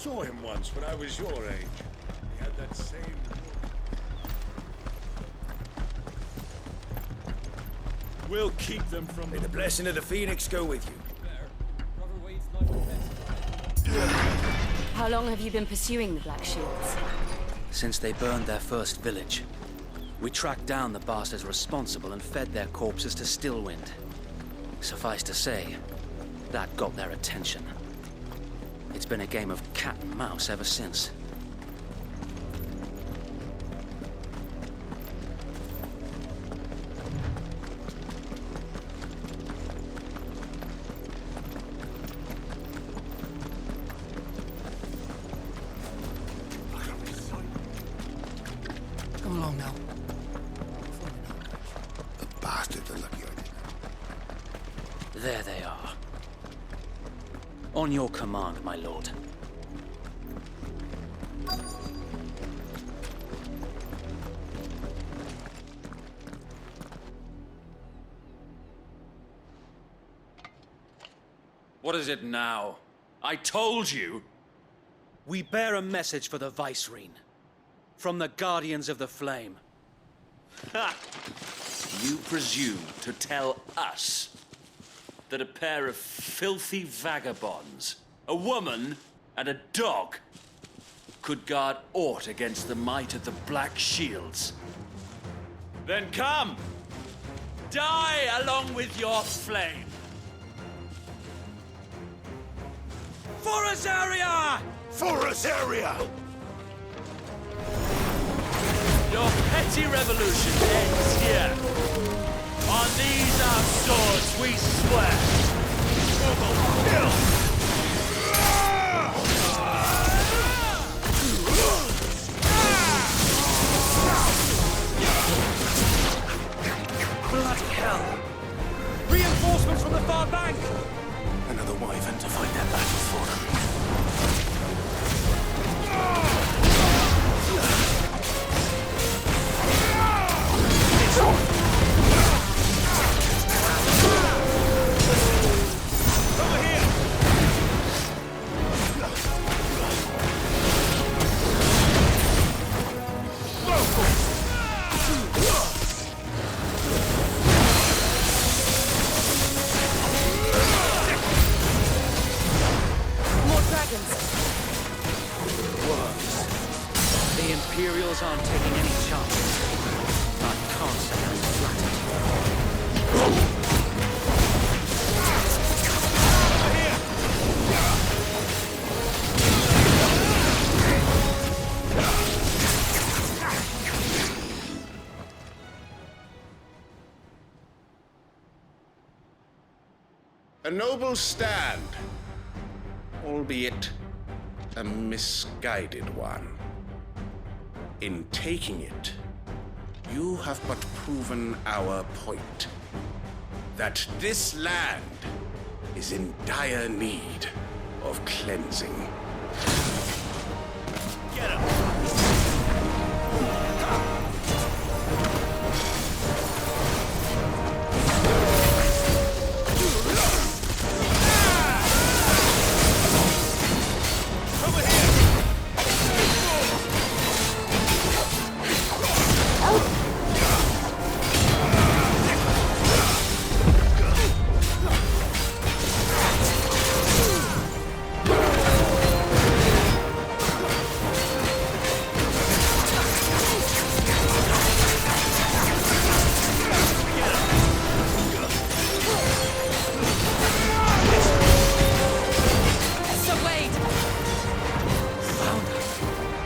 saw him once when I was your age. He had that same look. We'll keep them from May the blessing of the Phoenix go with you. How long have you been pursuing the Black Shields? Since they burned their first village. We tracked down the bastards responsible and fed their corpses to Stillwind. Suffice to say, that got their attention. It's been a game of cat and mouse ever since. Come along now. The bastards are lucky I did. There they are. On your command, my lord. What is it now? I told you! We bear a message for the Vicereine. From the Guardians of the Flame. Ha! You presume to tell us that a pair of filthy vagabonds, a woman and a dog, could guard aught against the might of the Black Shields? Then come! Die along with your flame! For Azaria! For Azaria! Your petty revolution ends here. On these our swords we swear. Bloody hell! Reinforcements from the far bank! Another wyvern to fight their battle for them. The Imperials aren't taking any chances. I can't say I'm flattered. A noble stand, albeit a misguided one. In taking it, you have but proven our point. That this land is in dire need of cleansing. Get him!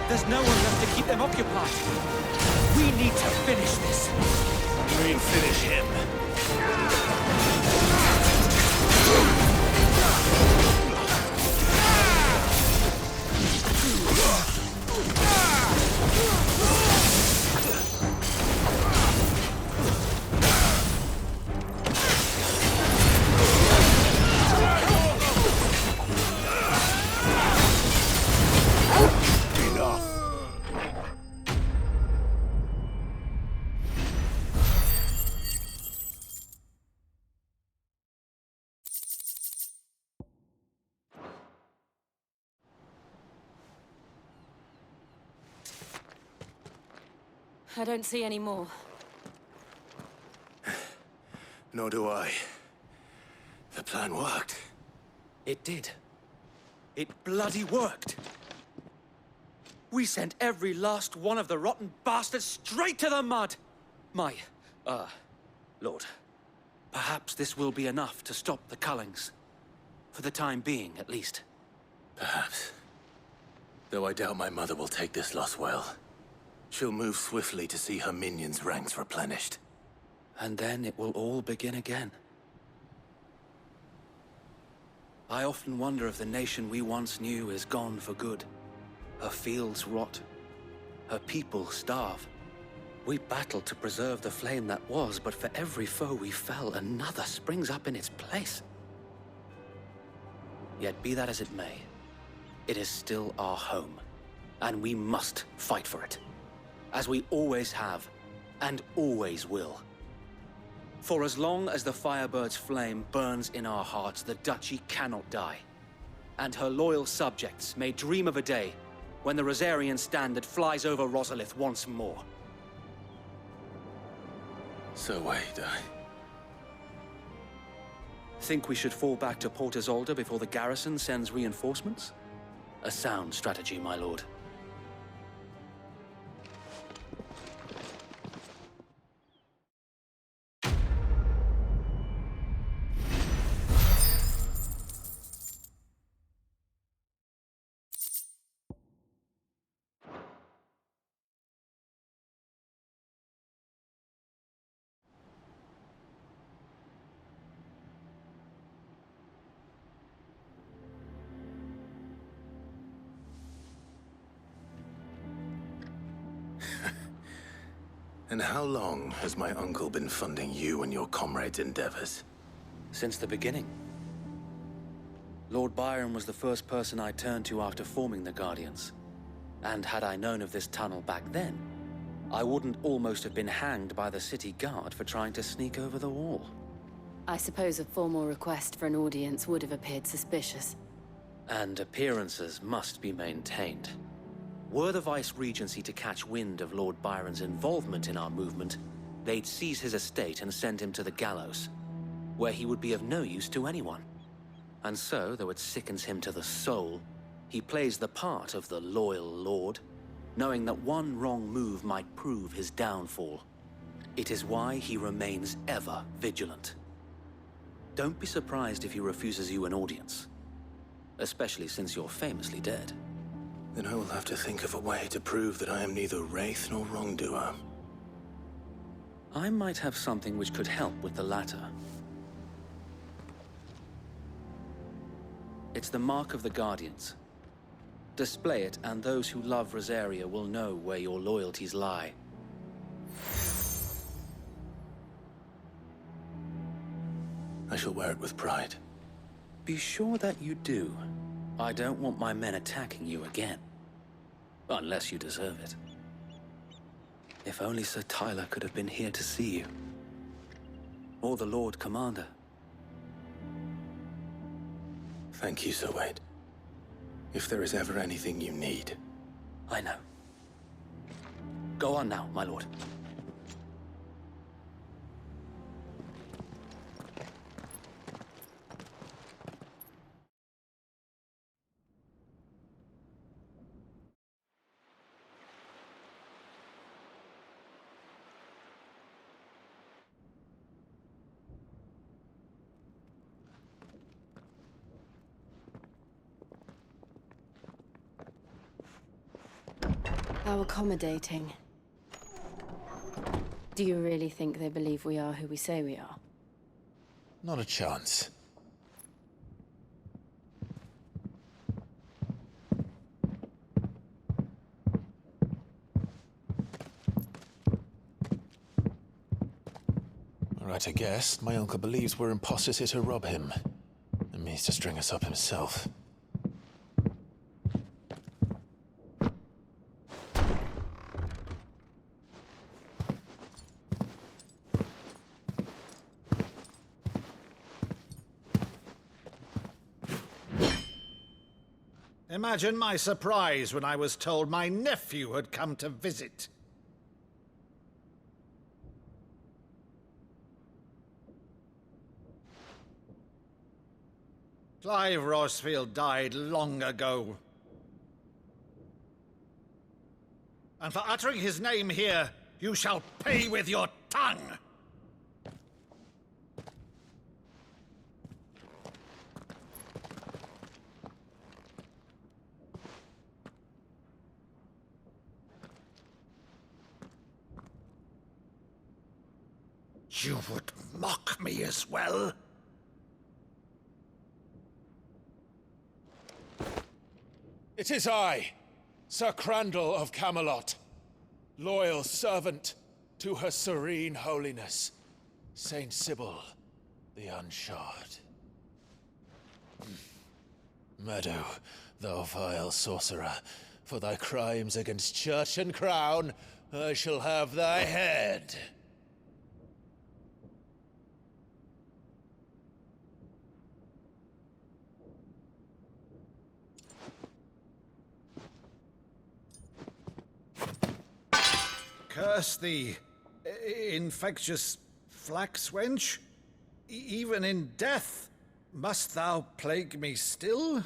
There's no one left to keep them occupied. We need to finish this. You mean finish him? I don't see any more. Nor do I. The plan worked. It did. It bloody worked. We sent every last one of the rotten bastards straight to the mud! Lord, perhaps this will be enough to stop the Cullings. For the time being, at least. Perhaps. Though I doubt my mother will take this loss well. She'll move swiftly to see her minions' ranks replenished. And then it will all begin again. I often wonder if the nation we once knew is gone for good. Her fields rot. Her people starve. We battled to preserve the flame that was, but for every foe we fell, another springs up in its place. Yet be that as it may, it is still our home, and we must fight for it. As we always have, and always will. For as long as the Firebird's flame burns in our hearts, the Duchy cannot die. And her loyal subjects may dream of a day when the Rosarian standard flies over Rosalith once more. So wait, Think we should fall back to Port Isolde before the garrison sends reinforcements? A sound strategy, my lord. And how long has my uncle been funding you and your comrades' endeavors? Since the beginning. Lord Byron was the first person I turned to after forming the Guardians. And had I known of this tunnel back then, I wouldn't almost have been hanged by the city guard for trying to sneak over the wall. I suppose a formal request for an audience would have appeared suspicious. And appearances must be maintained. Were the Vice-Regency to catch wind of Lord Byron's involvement in our movement, they'd seize his estate and send him to the gallows, where he would be of no use to anyone. And so, though it sickens him to the soul, he plays the part of the loyal lord, knowing that one wrong move might prove his downfall. It is why he remains ever vigilant. Don't be surprised if he refuses you an audience, especially since you're famously dead. Then I will have to think of a way to prove that I am neither wraith nor wrongdoer. I might have something which could help with the latter. It's the mark of the Guardians. Display it, and those who love Rosaria will know where your loyalties lie. I shall wear it with pride. Be sure that you do. I don't want my men attacking you again. Unless you deserve it. If only Sir Tyler could have been here to see you. Or the Lord Commander. Thank you, Sir Wade. If there is ever anything you need. I know. Go on now, my lord. How accommodating. Do you really think they believe we are who we say we are? Not a chance. Right, I guess. My uncle believes we're imposters here to rob him. And means to string us up himself. Imagine my surprise when I was told my nephew had come to visit. Clive Rosfield died long ago. And for uttering his name here, you shall pay with your tongue! You would mock me as well? It is I, Sir Crandall of Camelot, loyal servant to her serene holiness, Saint Sybil the Unshod. Meadow, thou vile sorcerer, for thy crimes against church and crown, I shall have thy head. Curse thee, infectious flax wench. Even in death, must thou plague me still?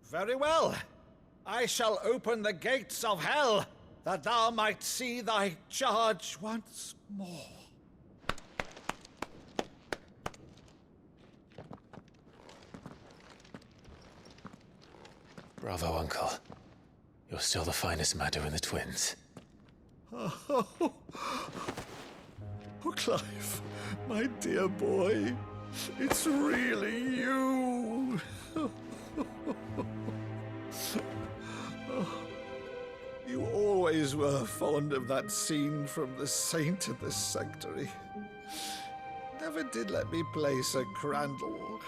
Very well. I shall open the gates of hell, that thou might see thy charge once more. Bravo, Uncle. You're still the finest Meadow in the twins. Oh, Clive, my dear boy, it's really you. You always were fond of that scene from The Saint and the Sanctuary. Never did let me play Sir Crandall.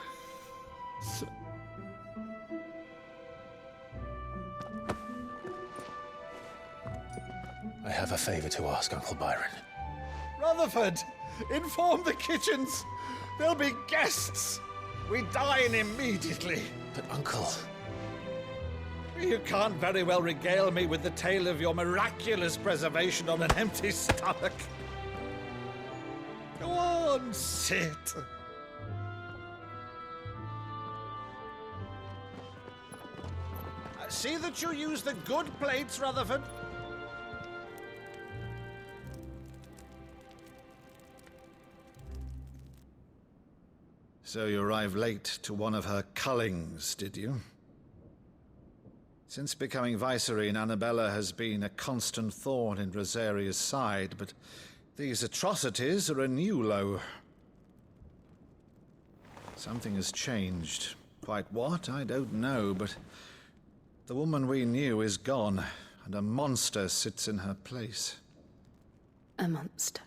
I have a favor to ask, Uncle Byron. Rutherford, inform the kitchens. There'll be guests. We dine immediately. But, Uncle... You can't very well regale me with the tale of your miraculous preservation on an empty stomach. Go on, sit. See that you use the good plates, Rutherford. So you arrived late to one of her cullings, did you? Since becoming Vicereine, Annabella has been a constant thorn in Rosaria's side, but these atrocities are a new low. Something has changed. Quite what, I don't know, but the woman we knew is gone, and a monster sits in her place. A monster.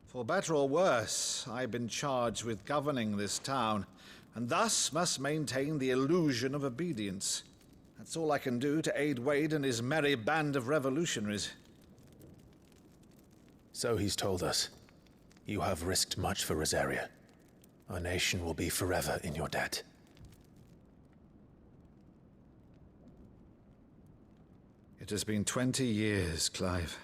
For better or worse, I've been charged with governing this town, and thus must maintain the illusion of obedience. That's all I can do to aid Wade and his merry band of revolutionaries. So he's told us. You have risked much for Rosaria. Our nation will be forever in your debt. It has been 20 years, Clive.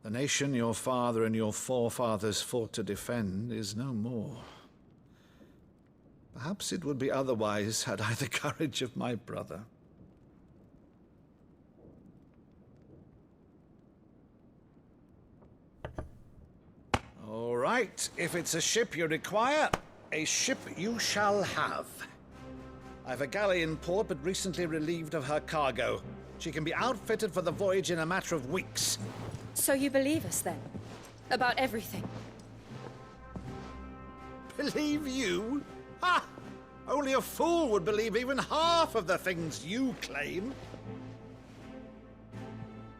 The nation your father and your forefathers fought to defend is no more. Perhaps it would be otherwise had I the courage of my brother. All right, if it's a ship you require, a ship you shall have. I've a galley in port, but recently relieved of her cargo. She can be outfitted for the voyage in a matter of weeks. So you believe us then? About everything? Believe you? Ha! Only a fool would believe even half of the things you claim.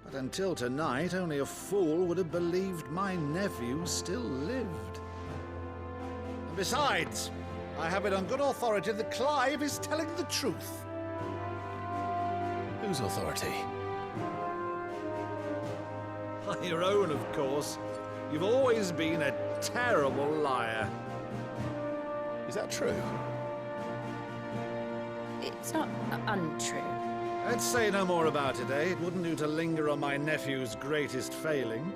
But until tonight, only a fool would have believed my nephew still lived. And besides, I have it on good authority that Clive is telling the truth. Whose authority? Your own, of course. You've always been a terrible liar. Is that true? It's not untrue. Let's say no more about it, eh? It wouldn't do to linger on my nephew's greatest failing.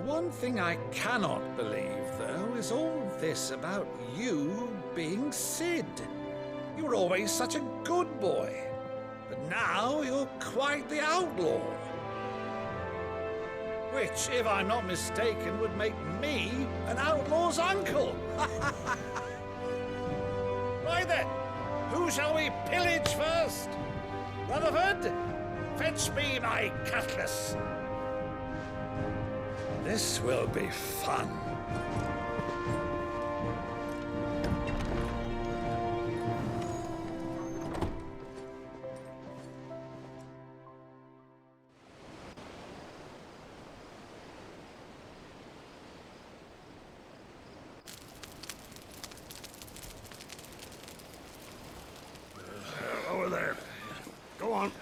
one thing I cannot believe, though, is all this about you being Sid. You were always such a good boy, but now you're quite the outlaw. Which, if I'm not mistaken, would make me an outlaw's uncle. Right then, who shall we pillage first? Rutherford, fetch me my cutlass. This will be fun. Over there. Go on.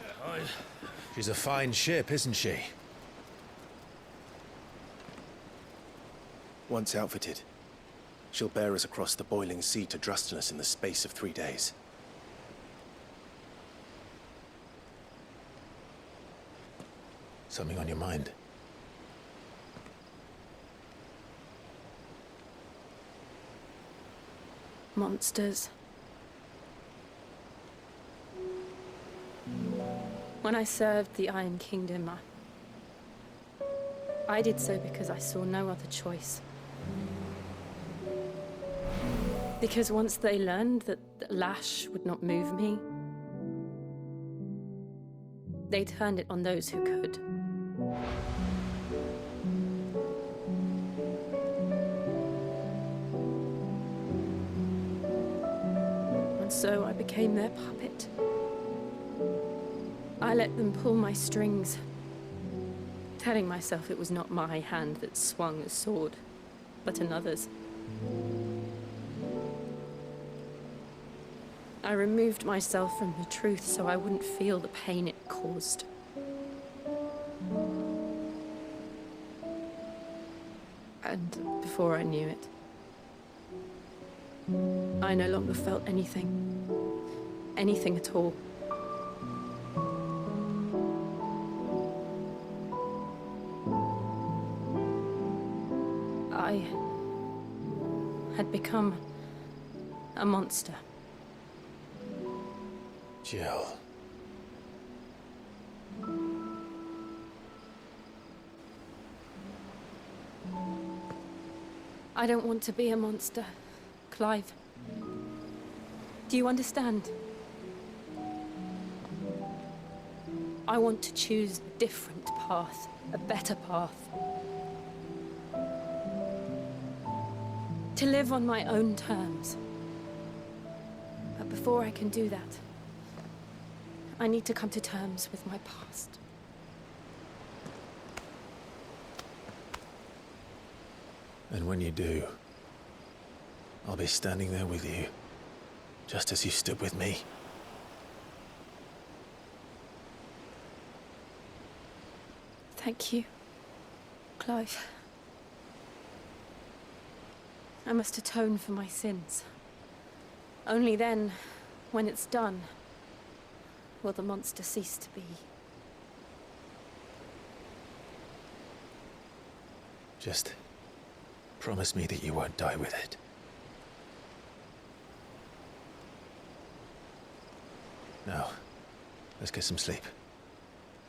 She's a fine ship, isn't she? Once outfitted, she'll bear us across the boiling sea to Drustinus in the space of 3 days. Something on your mind? Monsters. When I served the Iron Kingdom, I did so because I saw no other choice. Because once they learned that the lash would not move me, they turned it on those who could. And so I became their puppet. I let them pull my strings, telling myself it was not my hand that swung the sword, but another's. I removed myself from the truth so I wouldn't feel the pain it caused. And before I knew it, I no longer felt anything. Anything at all. I had become a monster. Jill. I don't want to be a monster, Clive. Do you understand? I want to choose a different path, a better path. To live on my own terms. But before I can do that, I need to come to terms with my past. And when you do, I'll be standing there with you, just as you stood with me. Thank you, Clive. I must atone for my sins. Only then, when it's done, will the monster cease to be. Just promise me that you won't die with it. Now, let's get some sleep.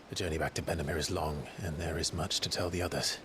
The journey back to Benamir is long, and there is much to tell the others.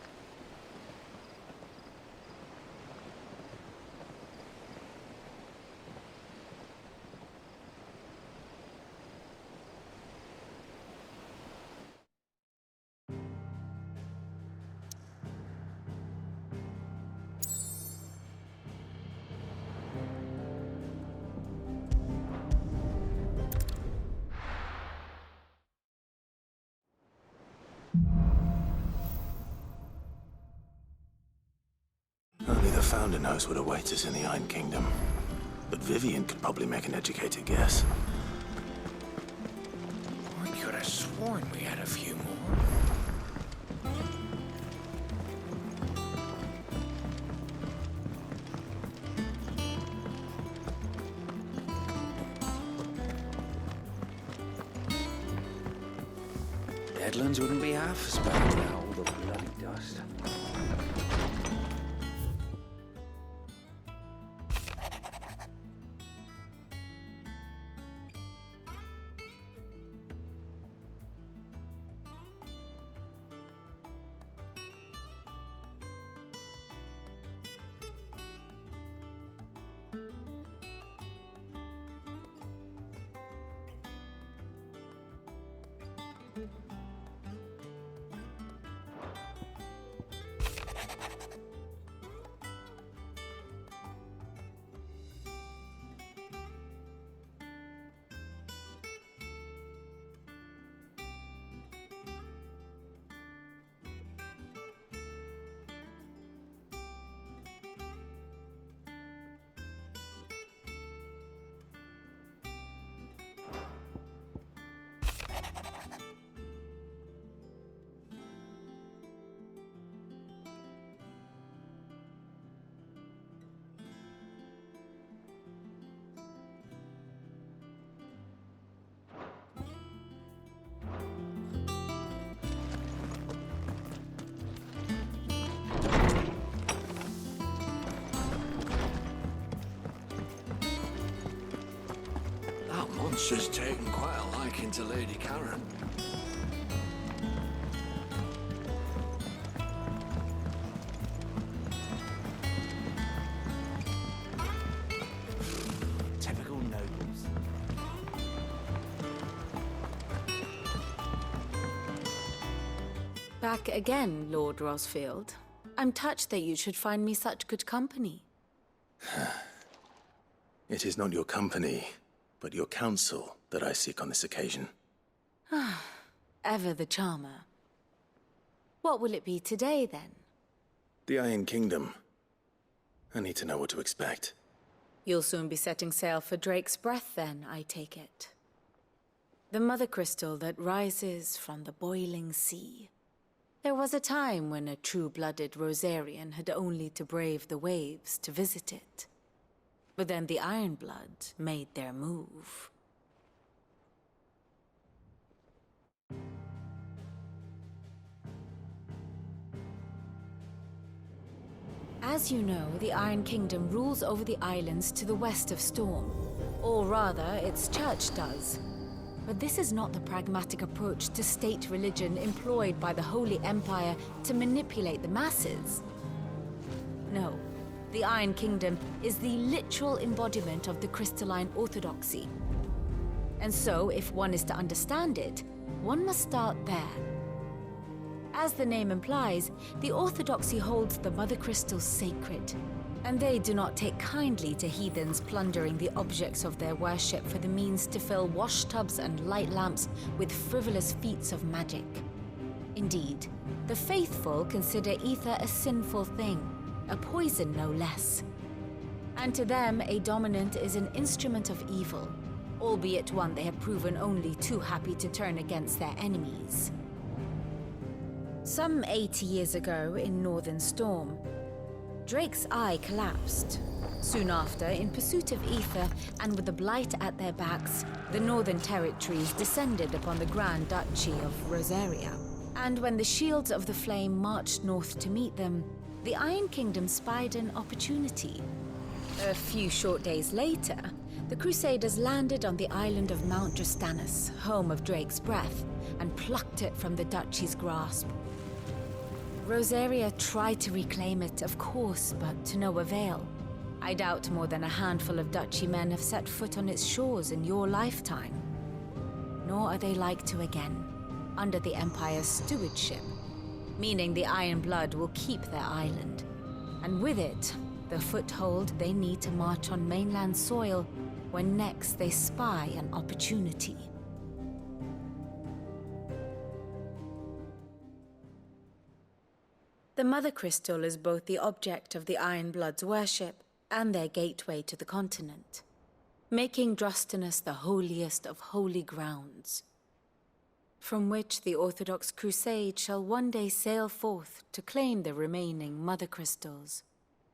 Only the Founder knows what awaits us in the Iron Kingdom. But Vivian could probably make an educated guess. I could have sworn we had a few more. Deadlands wouldn't be half as bad without all the bloody dust. She's taken quite a liking to Lady Karen. Typical nobles. Back again, Lord Rosfield. I'm touched that you should find me such good company. It is not your company, but your counsel that I seek on this occasion. Ever the charmer. What will it be today, then? The Iron Kingdom. I need to know what to expect. You'll soon be setting sail for Drake's Breath, then, I take it. The mother crystal that rises from the boiling sea. There was a time when a true-blooded Rosarian had only to brave the waves to visit it. But then the Ironblood made their move. As you know, the Iron Kingdom rules over the islands to the west of Storm. Or rather, its church does. But this is not the pragmatic approach to state religion employed by the Holy Empire to manipulate the masses. No, the Iron Kingdom is the literal embodiment of the crystalline orthodoxy. And so, if one is to understand it, one must start there. As the name implies, the orthodoxy holds the Mother Crystals sacred, and they do not take kindly to heathens plundering the objects of their worship for the means to fill washtubs and light lamps with frivolous feats of magic. Indeed, the faithful consider ether a sinful thing, a poison no less. And to them, a dominant is an instrument of evil, albeit one they have proven only too happy to turn against their enemies. Some 80 years ago in Northern Storm, Drake's eye collapsed. Soon after, in pursuit of ether and with the Blight at their backs, the Northern Territories descended upon the Grand Duchy of Rosaria. And when the Shields of the Flame marched north to meet them, the Iron Kingdom spied an opportunity. A few short days later, the Crusaders landed on the island of Mount Drastanus, home of Drake's Breath, and plucked it from the Duchy's grasp. Rosaria tried to reclaim it, of course, but to no avail. I doubt more than a handful of Duchy men have set foot on its shores in your lifetime. Nor are they like to again, under the Empire's stewardship, meaning the Iron Blood will keep their island, and with it, the foothold they need to march on mainland soil when next they spy an opportunity. The Mother Crystal is both the object of the Iron Blood's worship and their gateway to the continent, making Drastanus the holiest of holy grounds, from which the Orthodox Crusade shall one day sail forth to claim the remaining Mother Crystals,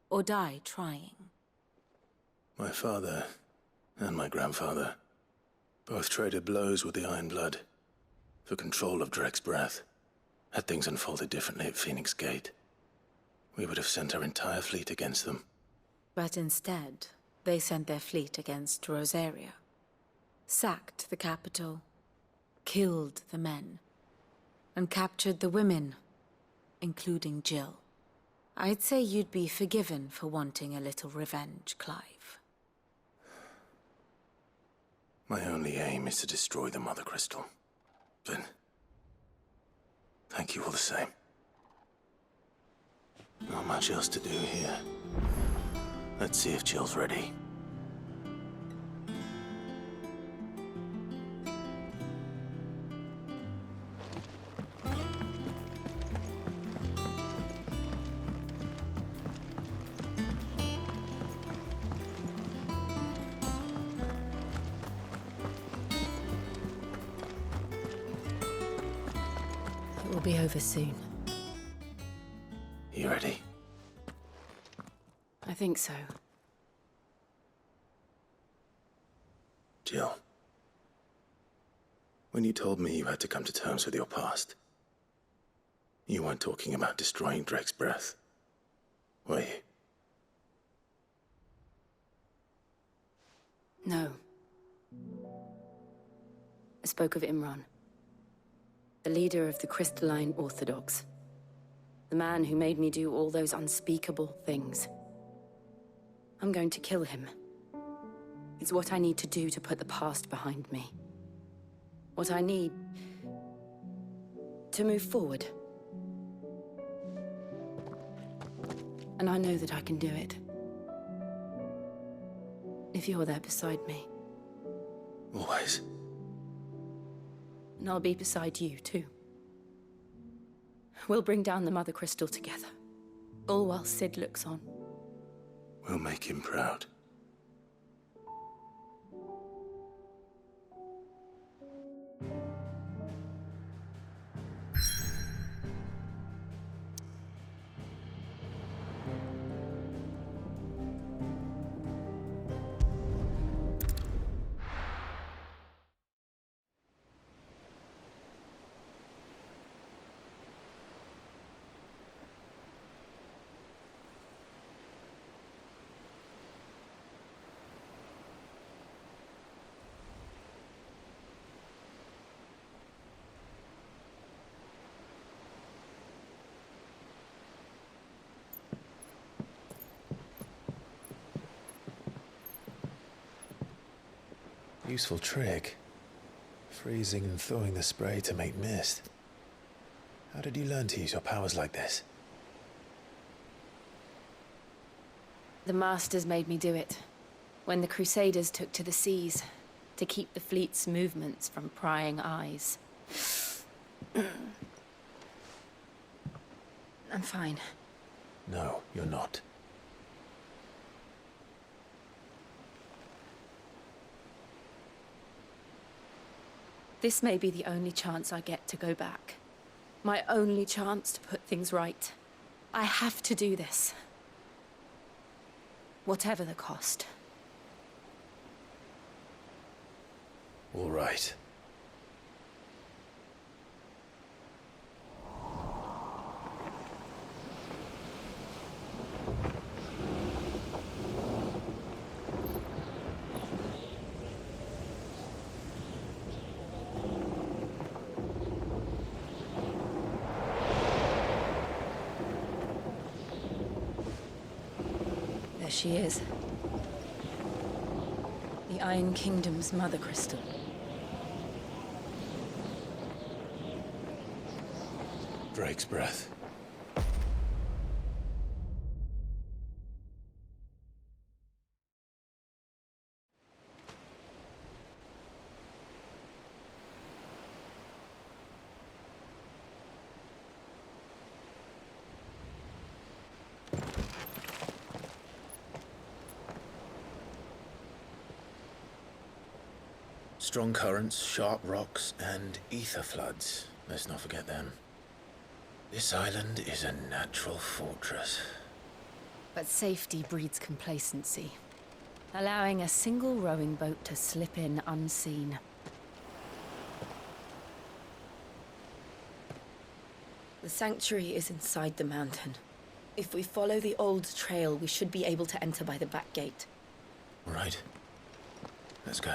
or die trying. My father and my grandfather both traded blows with the Iron Blood for control of Drake's Breath. Had things unfolded differently at Phoenix Gate, we would have sent our entire fleet against them. But instead, they sent their fleet against Rosaria, sacked the capital, killed the men, and captured the women, including Jill. I'd say you'd be forgiven for wanting a little revenge, Clive. My only aim is to destroy the Mother Crystal. But thank you all the same. Not much else to do here. Let's see if Jill's ready. It will be over soon. You ready? I think so. Jill. When you told me you had to come to terms with your past, you weren't talking about destroying Drake's Breath, were you? No. I spoke of Imran, the leader of the Crystalline Orthodox. The man who made me do all those unspeakable things. I'm going to kill him. It's what I need to do to put the past behind me. What I need to move forward. And I know that I can do it. If you're there beside me. Always. And I'll be beside you, too. We'll bring down the Mother Crystal together. All while Sid looks on. We'll make him proud. Useful trick. Freezing and thawing the spray to make mist. How did you learn to use your powers like this? The Masters made me do it. When the Crusaders took to the seas, to keep the fleet's movements from prying eyes. I'm fine. No, you're not. This may be the only chance I get to go back. My only chance to put things right. I have to do this. Whatever the cost. All right. There she is. The Iron Kingdom's Mother Crystal. Drake's breath. Strong currents, sharp rocks, and ether floods. Let's not forget them. This island is a natural fortress. But safety breeds complacency, allowing a single rowing boat to slip in unseen. The sanctuary is inside the mountain. If we follow the old trail, we should be able to enter by the back gate. All right. Let's go.